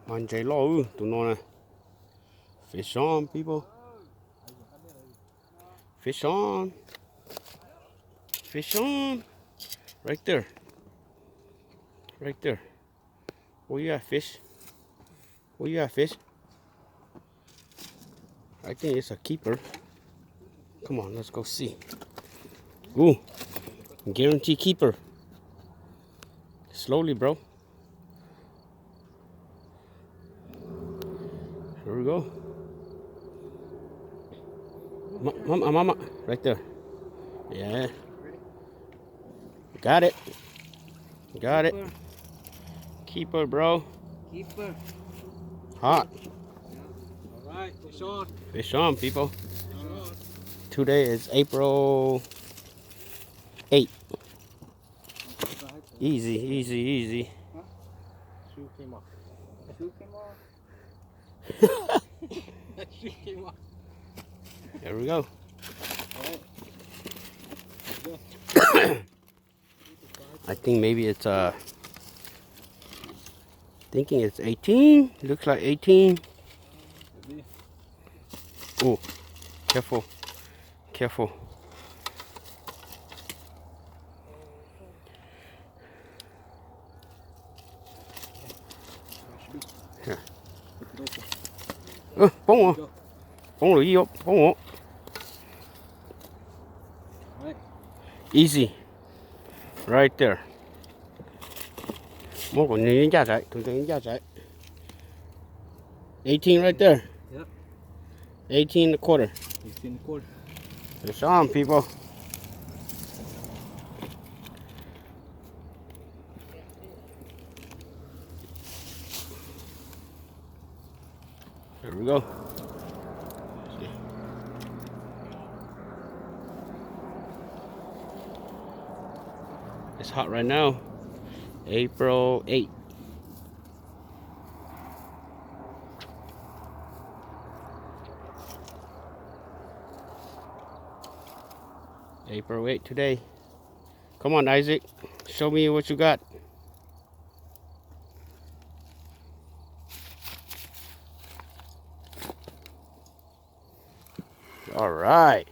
Anh chạy lo tụi nó này. Fish on, people. Fish on. Fish on. Right there. Right there. Where you at, fish? Where you at, fish? I think it's a keeper. Come on, let's go see. Ooh, guarantee keeper. Slowly, bro. Here we go. Mama, right there. Yeah. Got it. Got it. Keeper, bro. Keeper. Hot. All right, fish on. Fish on, people. Fish on. Today is April 8th. Easy, easy, easy. Huh? Shoe came off. Shoe came off? Shoe came off. There we go. All right. I think maybe it's thinking it's 18. Looks like 18. Oh, careful. Careful. Here. Bông à? Bông lưỡi vô, bông ổ. Easy. Right there. Một con nhìn ra chạy, thường thường ra chạy. 18 right there. Yep. 18 and a quarter. 18 and a quarter. Fish on, people. There we go. It's hot right now. April 8th. April 8th today. Come on, Isaac. Show me what you got. All right.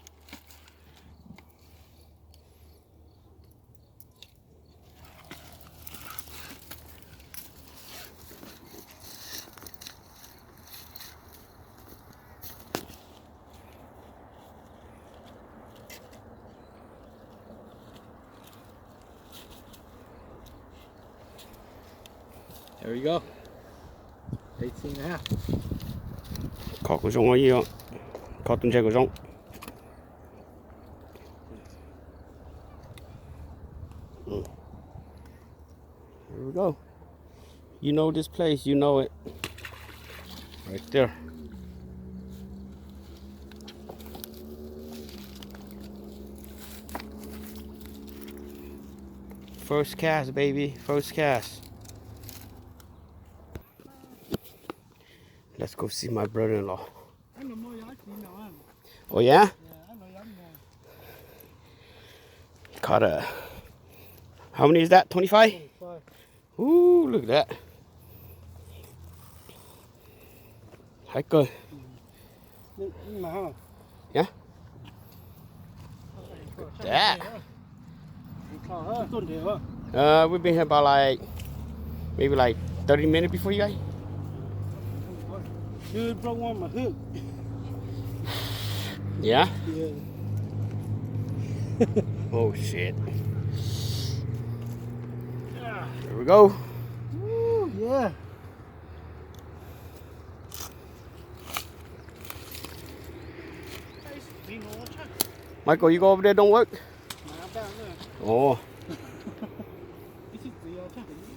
There you go. 18 and a half. Caught cái rong ở gì không? Caught từng cái rong. Here we go. You know this place, you know it. Right there. First cast, baby. First cast. Let's go see my brother-in-law. Oh yeah? Caught a. How many is that? 25? 25. Ooh, look at that. Hiker. Yeah? Look at that. We've been here about like maybe like 30 minutes before you guys. Yeah? Oh shit. Here we go. Woo, yeah. Michael, you go over there, don't work? Oh.